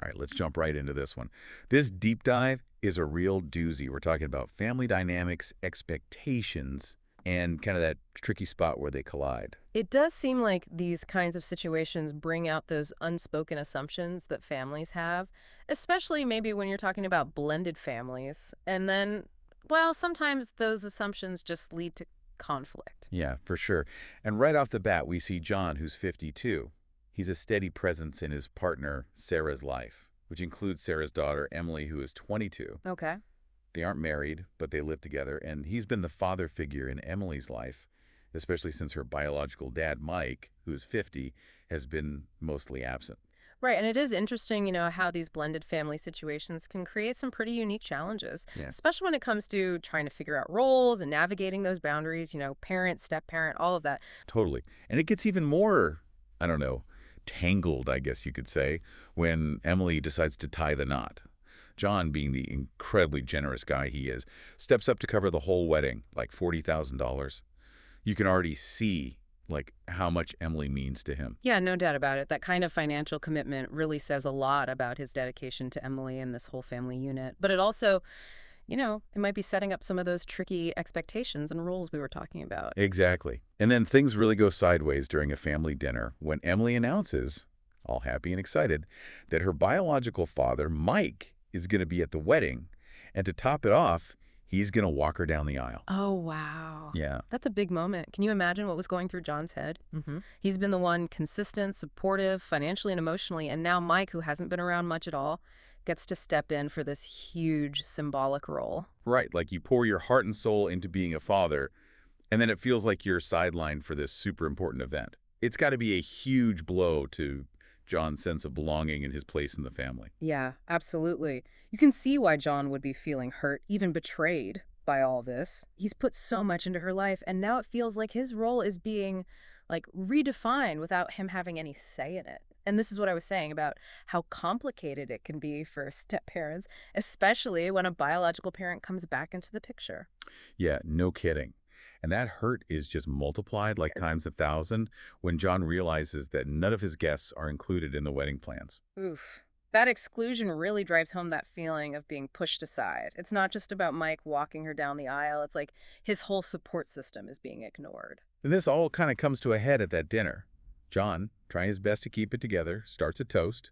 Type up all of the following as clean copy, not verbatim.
right, let's jump right into this one. This deep dive is a real doozy. We're talking about family dynamics, expectations, and kind of that tricky spot where they collide. It does seem like these kinds of situations bring out those unspoken assumptions that families have, especially maybe when you're talking about blended families. And then, well, sometimes those assumptions just lead to conflict. Yeah, for sure. And right off the bat, we see John, who's 52. He's a steady presence in his partner, Sarah's life, which includes Sarah's daughter, Emily, who is 22. Okay. They aren't married, but they live together, and he's been the father figure in Emily's life, especially since her biological dad, Mike, who's 50, has been mostly absent. Right, and it is interesting, how these blended family situations can create some pretty unique challenges, Yeah, especially when it comes to trying to figure out roles and navigating those boundaries, parent, step-parent, all of that. totally. And it gets even more, I don't know, tangled, I guess you could say, when Emily decides to tie the knot. John, being the incredibly generous guy he is, steps up to cover the whole wedding, like $40,000. You can already see, like, how much Emily means to him. Yeah, no doubt about it. That kind of financial commitment really says a lot about his dedication to Emily and this whole family unit. But it also, it might be setting up some of those tricky expectations and rules we were talking about. Exactly. And then things really go sideways during a family dinner when Emily announces, all happy and excited, that her biological father, Mike, is going to be at the wedding. And to top it off, he's going to walk her down the aisle. Oh, wow. Yeah, That's a big moment. Can you imagine what was going through John's head? He's been the one consistent, supportive, financially and emotionally, and now Mike, who hasn't been around much at all, gets to step in for this huge symbolic role. right. Like you pour your heart and soul into being a father, and then it feels like you're sidelined for this super important event. It's got to be a huge blow to John's sense of belonging and his place in the family. Yeah, absolutely. You can see why John would be feeling hurt, even betrayed by all this. He's put so much into her life, and now it feels like his role is being, redefined without him having any say in it. And this is what I was saying about how complicated it can be for step parents, especially when a biological parent comes back into the picture. Yeah, no kidding. And that hurt is just multiplied like times 1,000 when John realizes that none of his guests are included in the wedding plans. Oof. That exclusion really drives home that feeling of being pushed aside. It's not just about Mike walking her down the aisle. It's like his whole support system is being ignored. And this all kind of comes to a head at that dinner. John, trying his best to keep it together, starts a toast,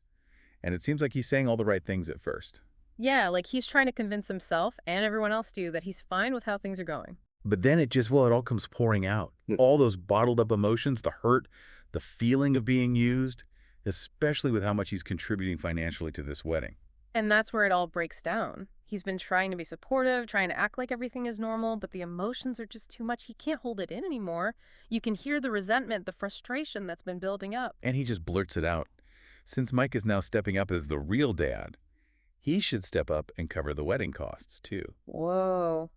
and it seems like he's saying all the right things at first. Yeah, like he's trying to convince himself and everyone else too that he's fine with how things are going. But then it all comes pouring out. All those bottled up emotions, the hurt, the feeling of being used, especially with how much he's contributing financially to this wedding. And that's where it all breaks down. He's been trying to be supportive, trying to act like everything is normal, but the emotions are just too much. He can't hold it in anymore. You can hear the resentment, the frustration that's been building up. And he just blurts it out. Since Mike is now stepping up as the real dad, he should step up and cover the wedding costs, too. Whoa.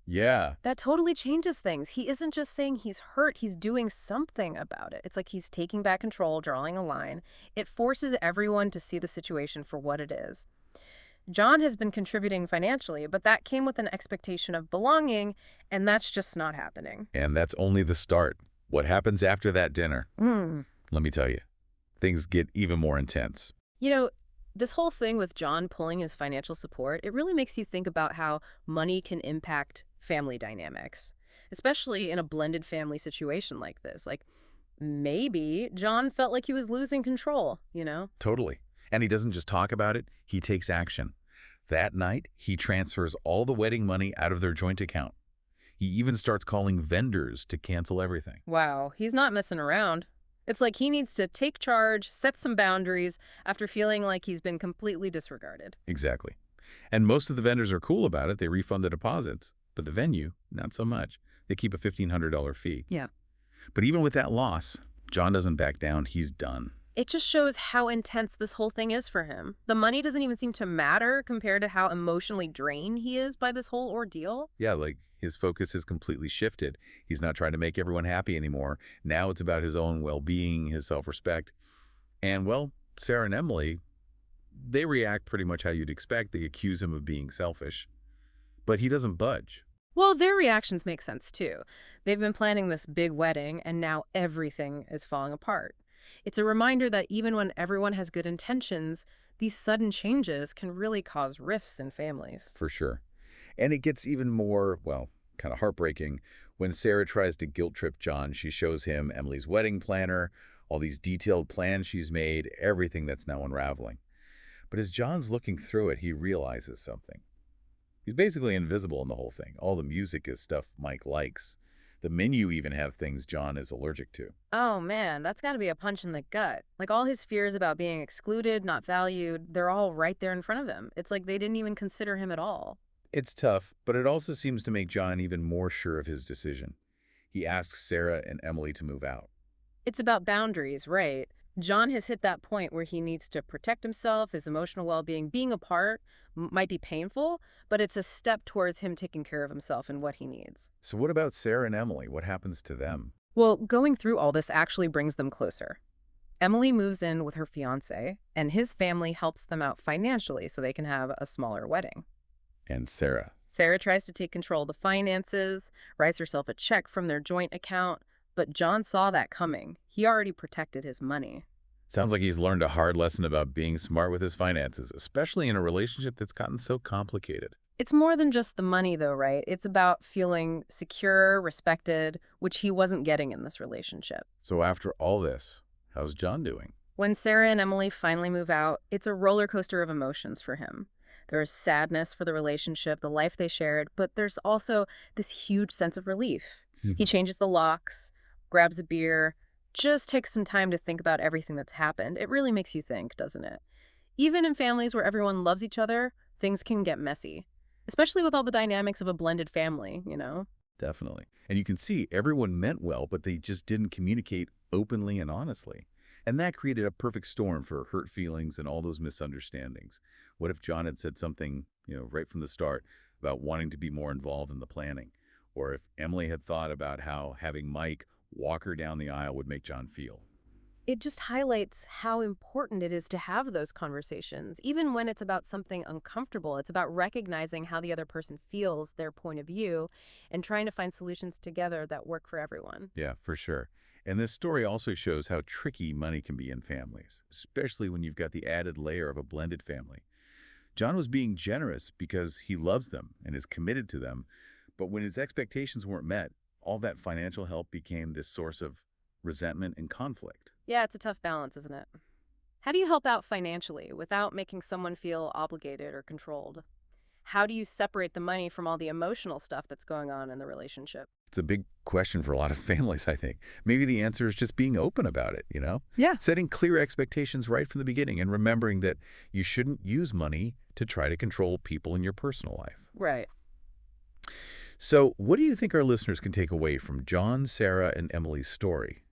Yeah, That totally changes things. He isn't just saying he's hurt, he's doing something about it. It's like he's taking back control, drawing a line. It forces everyone to see the situation for what it is. John has been contributing financially, but that came with an expectation of belonging, and that's just not happening. and that's only the start. What happens after that dinner? Mm. Let me tell you, things get even more intense. This whole thing with John pulling his financial support, it really makes you think about how money can impact family dynamics, especially in a blended family situation like this. Like, maybe John felt like he was losing control? Totally. And he doesn't just talk about it, he takes action. That night, he transfers all the wedding money out of their joint account. He even starts calling vendors to cancel everything. Wow, he's not messing around. It's like he needs to take charge, set some boundaries after feeling like he's been completely disregarded. Exactly. And most of the vendors are cool about it. They refund the deposits. But the venue, not so much. They keep a $1,500 fee. Yeah. But even with that loss, John doesn't back down. He's done. It just shows how intense this whole thing is for him. The money doesn't even seem to matter compared to how emotionally drained he is by this whole ordeal. Yeah, like his focus is completely shifted. He's not trying to make everyone happy anymore. Now it's about his own well-being, his self-respect. And, well, Sarah and Emily, they react pretty much how you'd expect. They accuse him of being selfish. But he doesn't budge. Well, their reactions make sense too. They've been planning this big wedding, and now everything is falling apart. It's a reminder that even when everyone has good intentions, these sudden changes can really cause rifts in families. For sure. And it gets even more, well, kind of heartbreaking when Sarah tries to guilt trip John. She shows him Emily's wedding planner, all these detailed plans she's made, everything that's now unraveling. But as John's looking through it, he realizes something. He's basically invisible in the whole thing. All the music is stuff Mike likes. The menu even have things John is allergic to. Oh man, that's got to be a punch in the gut. Like all his fears about being excluded, not valued, they're all right there in front of him. It's like they didn't even consider him at all. It's tough, but it also seems to make John even more sure of his decision. He asks Sarah and Emily to move out. It's about boundaries, right? John has hit that point where he needs to protect himself, his emotional well-being. Being apart might be painful, but it's a step towards him taking care of himself and what he needs. So what about Sarah and Emily? What happens to them? Well, going through all this actually brings them closer. Emily moves in with her fiance, and his family helps them out financially so they can have a smaller wedding. And Sarah? Sarah tries to take control of the finances, writes herself a check from their joint account, but John saw that coming. He already protected his money. Sounds like he's learned a hard lesson about being smart with his finances, especially in a relationship that's gotten so complicated. It's more than just the money, though, right? It's about feeling secure, respected, which he wasn't getting in this relationship. So after all this, how's John doing? When Sarah and Emily finally move out, it's a roller coaster of emotions for him. There's sadness for the relationship, the life they shared, but there's also this huge sense of relief. He changes the locks, grabs a beer, just takes some time to think about everything that's happened. It really makes you think, doesn't it? Even in families where everyone loves each other, things can get messy, especially with all the dynamics of a blended family, you know? Definitely. And you can see everyone meant well, but they just didn't communicate openly and honestly. And that created a perfect storm for hurt feelings and all those misunderstandings. What if John had said something, right from the start about wanting to be more involved in the planning? Or if Emily had thought about how having Mike walk her down the aisle would make John feel? It just highlights how important it is to have those conversations, even when it's about something uncomfortable. It's about recognizing how the other person feels, their point of view, and trying to find solutions together that work for everyone. Yeah, for sure. And this story also shows how tricky money can be in families, especially when you've got the added layer of a blended family. John was being generous because he loves them and is committed to them, but when his expectations weren't met, all that financial help became this source of resentment and conflict. Yeah, it's a tough balance, isn't it? How do you help out financially without making someone feel obligated or controlled? How do you separate the money from all the emotional stuff that's going on in the relationship? It's a big question for a lot of families, I think. Maybe the answer is just being open about it. Yeah. Setting clear expectations right from the beginning and remembering that you shouldn't use money to try to control people in your personal life. Right. So what do you think our listeners can take away from John, Sarah, and Emily's story?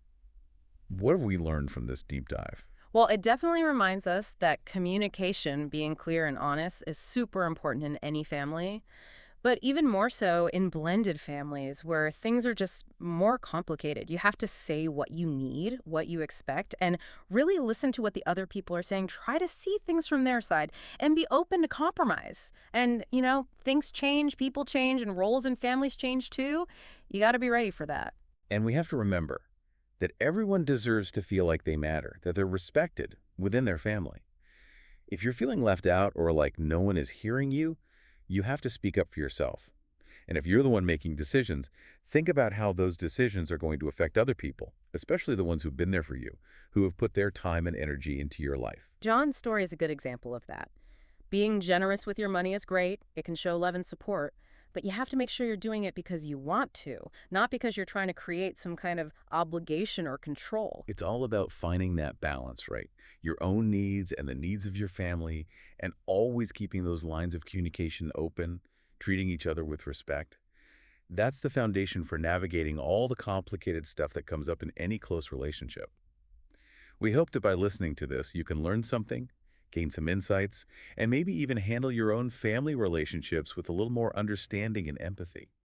What have we learned from this deep dive? Well, it definitely reminds us that communication, being clear and honest, is super important in any family, but even more so in blended families where things are just more complicated. You have to say what you need, what you expect, and really listen to what the other people are saying. Try to see things from their side and be open to compromise. And, things change, people change, and roles in families change too. You got to be ready for that. And we have to remember that everyone deserves to feel like they matter, that they're respected within their family. If you're feeling left out or like no one is hearing you, you have to speak up for yourself. And if you're the one making decisions, think about how those decisions are going to affect other people, especially the ones who've been there for you, who have put their time and energy into your life. John's story is a good example of that. Being generous with your money is great. It can show love and support. But you have to make sure you're doing it because you want to, not because you're trying to create some kind of obligation or control. It's all about finding that balance, right? Your own needs and the needs of your family, and always keeping those lines of communication open, treating each other with respect. That's the foundation for navigating all the complicated stuff that comes up in any close relationship. We hope that by listening to this, you can learn something, gain some insights, and maybe even handle your own family relationships with a little more understanding and empathy.